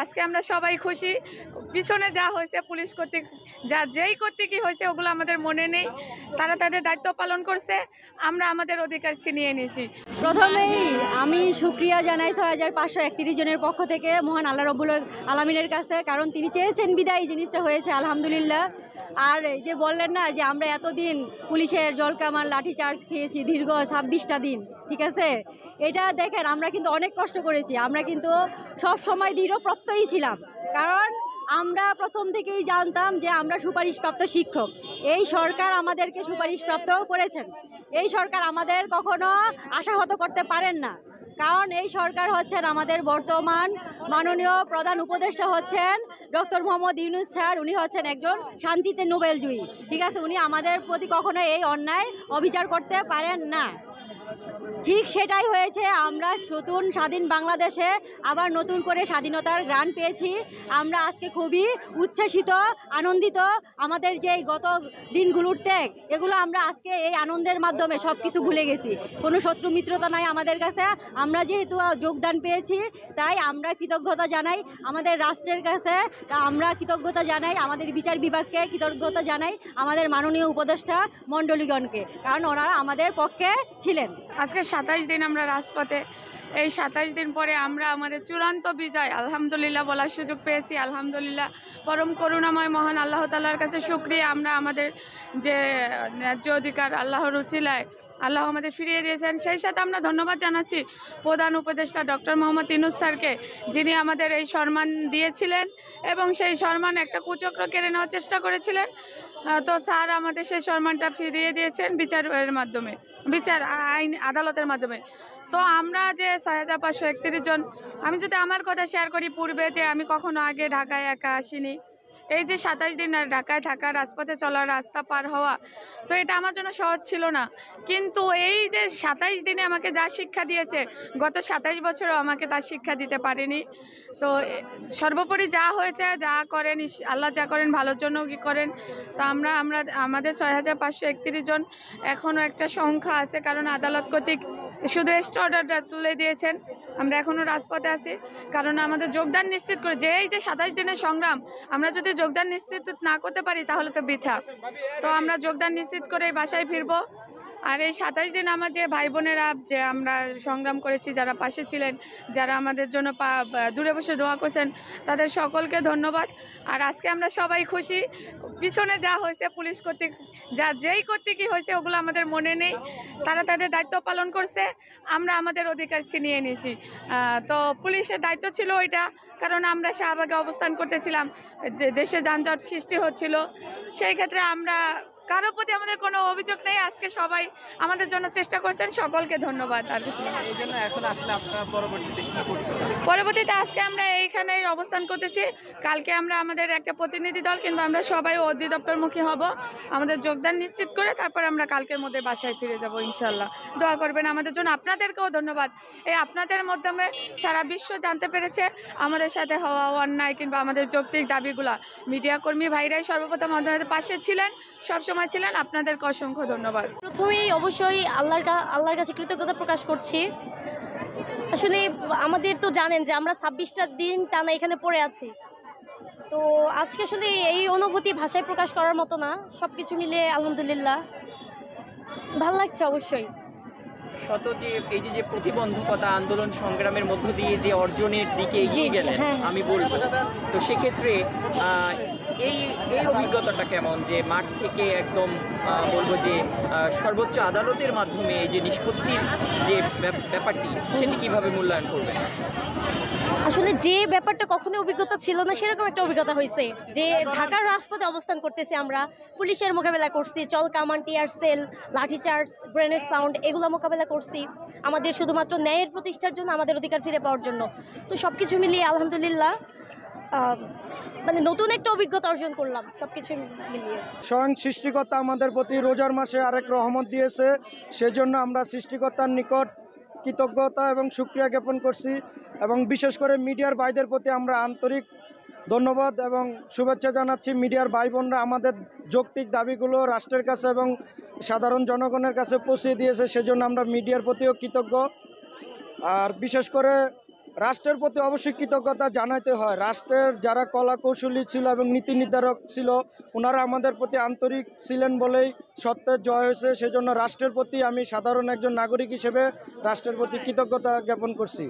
আজকে আমরা সবাই খুশি। পিছনে যা হয়েছে পুলিশ কর্তৃক যেই কর্তৃকই হয়েছে ওগুলো আমাদের মনে নেই। তারা তাদের দায়িত্ব পালন করছে, আমরা আমাদের অধিকার ছিনিয়ে নিয়েছি। প্রথমেই আমি শুকরিয়া জানাই 6531 জনের পক্ষ থেকে মহান আল্লাহ রব্বুল আলামিনের কাছে, কারণ তিনি চেয়েছেন বিদায় জিনিসটা হয়েছে, আলহামদুলিল্লাহ। আর যে বললেন না যে আমরা এতদিন পুলিশের জলকামান লাঠিচার্জ খেয়েছি দীর্ঘ 26টা দিন, ঠিক আছে, এটা দেখেন আমরা কিন্তু অনেক কষ্ট করেছি, আমরা কিন্তু সব সময় দৃঢ় প্রত্যয়ী ছিলাম, কারণ আমরা প্রথম থেকেই জানতাম যে আমরা সুপারিশপ্রাপ্ত শিক্ষক। এই সরকার আমাদেরকে সুপারিশপ্রাপ্ত করেছেন, এই সরকার আমাদের কখনো আশাহত করতে পারেন না, কারণ এই সরকার হচ্ছেন আমাদের বর্তমান মাননীয় প্রধান উপদেষ্টা হচ্ছেন ডক্টর মোহাম্মদ ইউনূস স্যার। উনি হচ্ছেন একজন শান্তিতে নোবেলজয়ী, ঠিক আছে, উনি আমাদের প্রতি কখনো এই অন্যায় অবিচার করতে পারেন না। ঠিক সেটাই হয়েছে, আমরা নতুন স্বাধীন বাংলাদেশে আবার নতুন করে স্বাধীনতার গ্রাণ পেয়েছি। আমরা আজকে খুবই উচ্ছ্বাসিত, আনন্দিত। আমাদের যে গত দিনগুলোর ত্যাগ, এগুলো আমরা আজকে এই আনন্দের মাধ্যমে সব কিছু ভুলে গেছি। কোনো শত্রু মিত্রতা নাই আমাদের কাছে। আমরা যেহেতু যোগদান পেয়েছি তাই আমরা কৃতজ্ঞতা জানাই আমাদের রাষ্ট্রের কাছে, আমরা কৃতজ্ঞতা জানাই আমাদের বিচার বিভাগকে, কৃতজ্ঞতা জানাই আমাদের মাননীয় উপদেষ্টা মণ্ডলীগণকে, কারণ ওনারা আমাদের পক্ষে ছিলেন। আজকে 27 দিন আমরা রাজপথে, এই 27 দিন পরে আমরা আমাদের চূড়ান্ত বিজয় আলহামদুলিল্লাহ বলার সুযোগ পেয়েছি। আলহামদুলিল্লাহ, পরম করুণাময় মহান আল্লাহ তাআলার কাছে শুকরিয়া। আমরা আমাদের যে ন্যায্য অধিকার আল্লাহর উসিলায় আল্লাহ আমাদের ফিরিয়ে দিয়েছেন। সেই সাথে আমরা ধন্যবাদ জানাচ্ছি প্রধান উপদেষ্টা ডক্টর মোহাম্মদ ইউনূস স্যারকে, যিনি আমাদের এই সম্মান দিয়েছিলেন এবং সেই সম্মান একটা কুচক্র কেড়ে নেওয়ার চেষ্টা করেছিলেন। তো স্যার আমাদের সেই সম্মানটা ফিরিয়ে দিয়েছেন বিচারের মাধ্যমে, আইন আদালতের মাধ্যমে। তো আমরা যে 6531 জন, আমি যদি আমার কথা শেয়ার করি, পূর্বে যে আমি কখনো আগে ঢাকায় একা আসিনি, এই যে 27 দিন ঢাকায় থাকা, রাজপথে চলা, রাস্তা পার হওয়া, তো এটা আমার জন্য সহজ ছিল না। কিন্তু এই যে 27 দিনে আমাকে যা শিক্ষা দিয়েছে, গত 27 বছরও আমাকে তার শিক্ষা দিতে পারেনি। তো সর্বোপরি যা হয়েছে, যা করেন আল্লাহ, যা করেন ভালোর জন্য কি করেন। তো আমাদের 6531 জন এখনও একটা সংখ্যা আছে, কারণ আদালত কর্তৃক শুধু স্টে অর্ডারটা তুলে দিয়েছেন। আমরা এখনও রাজপথে আছি, কারণ আমাদের যোগদান নিশ্চিত করে, যে এই যে 27 দিনের সংগ্রাম, আমরা যদি যোগদান নিশ্চিত না করতে পারি তাহলে তো বৃথা। তো আমরা যোগদান নিশ্চিত করে বাসায় ফিরবো। আর এই 27 দিন আমার যে ভাই বোনেরা যে আমরা সংগ্রাম করেছি, যারা পাশে ছিলেন, যারা আমাদের জন্য দূরে বসে দোয়া করছেন, তাদের সকলকে ধন্যবাদ। আর আজকে আমরা সবাই খুশি। পিছনে যা হয়েছে পুলিশ কর্তৃক যেই কর্তৃকই হয়েছে ওগুলো আমাদের মনে নেই। তারা তাদের দায়িত্ব পালন করছে, আমরা আমাদের অধিকার ছিনিয়ে নিয়েছি। তো পুলিশের দায়িত্ব ছিল ওইটা, কারণ আমরা শাহবাগে অবস্থান করতেছিলাম, দেশে যানজট সৃষ্টি হচ্ছিল। সেই ক্ষেত্রে আমরা কারোর প্রতি আমাদের কোনো অভিযোগ নেই। আজকে সবাই আমাদের জন্য চেষ্টা করছেন, সকলকে ধন্যবাদ। আর কিছু পরবর্তীতে আজকে আমরা এইখানে অবস্থান করতেছি। কালকে আমরা আমাদের একটা প্রতিনিধি দল কিংবা আমরা সবাই অধিদপ্তরমুখী হব, আমাদের যোগদান নিশ্চিত করে তারপর আমরা কালকের মধ্যে বাসায় ফিরে যাব ইনশাল্লাহ। দোয়া করবেন আমাদের জন্য। আপনাদেরকেও ধন্যবাদ, এই আপনাদের মাধ্যমে সারা বিশ্ব জানতে পেরেছে আমাদের সাথে হওয়া অন্যায় কিংবা আমাদের যৌক্তিক দাবিগুলা। মিডিয়া কর্মী ভাইরাই সর্বপ্রথম আমাদের পাশে ছিলেন, সবসময় ছিলেন। আপনাদেরকে অসংখ্য ধন্যবাদ। প্রথমেই অবশ্যই আল্লাহর কাছে কৃতজ্ঞতা প্রকাশ করছি। আসলে আমাদের তো জানেন যে আমরা 26টা দিন টানা এখানে পড়ে আছি, তো আজকে আসলে এই অনুভূতি ভাষায় প্রকাশ করার মতো না। সব কিছু মিলে আলহামদুলিল্লাহ ভালো লাগছে। অবশ্যই শত যে এই যে প্রতিবন্ধকতা আন্দোলন সংগ্রামের মধ্য দিয়ে যে অর্জনের দিকে এগিয়ে গেলেন, আমি বলবো, তো সেক্ষেত্রে এই অভিজ্ঞতাটা কেমন, যে মাঠ থেকে একদম বলবো যে সর্বোচ্চ আদালতের মাধ্যমে এই যে নিষ্পত্তির যে ব্যাপারটি, সেটি কিভাবে মূল্যায়ন করবেন? আসলে যে ব্যাপারটা কখনো অভিজ্ঞতা ছিল না সেরকম একটা অভিজ্ঞতা হয়েছে, যে ঢাকার রাজপথে অবস্থান করতেছি, আমরা পুলিশের মোকাবেলা করছি, চল কামান, টিয়ার সেল, লাঠিচার্জ, গ্রেনেড সাউন্ড, এগুলো মোকাবেলা করছি আমাদের শুধুমাত্র ন্যায়ের প্রতিষ্ঠার জন্য, আমাদের অধিকার ফিরে পাওয়ার জন্য। তো সব কিছু মিলিয়ে আলহামদুলিল্লাহ মানে নতুন একটা অভিজ্ঞতা অর্জন করলাম সব কিছু মিলিয়ে। স্বয়ং সৃষ্টিকর্তা আমাদের প্রতি রোজার মাসে আরেক রহমত দিয়েছে, সেজন্য আমরা সৃষ্টিকর্তার নিকট কৃতজ্ঞতা এবং শুকরিয়া জ্ঞাপন করছি। এবং বিশেষ করে মিডিয়ার ভাইদের প্রতি আমরা আন্তরিক ধন্যবাদ এবং শুভেচ্ছা জানাচ্ছি। মিডিয়ার ভাই বোনরা আমাদের যৌক্তিক দাবিগুলো রাষ্ট্রের কাছে এবং সাধারণ জনগণের কাছে পৌঁছে দিয়েছে, সেজন্য আমরা মিডিয়ার প্রতিও কৃতজ্ঞ। আর বিশেষ করে রাষ্ট্রের প্রতি অবশ্যই কৃতজ্ঞতা জানাতে হয়। রাষ্ট্রের যারা কলা কৌশলী ছিল এবং নীতি নির্ধারক ছিল, ওনারা আমাদের প্রতি আন্তরিক ছিলেন বলেই সত্যের জয় হয়েছে। সেজন্য রাষ্ট্রের প্রতি আমি সাধারণ একজন নাগরিক হিসেবে রাষ্ট্রের প্রতি কৃতজ্ঞতা জ্ঞাপন করছি।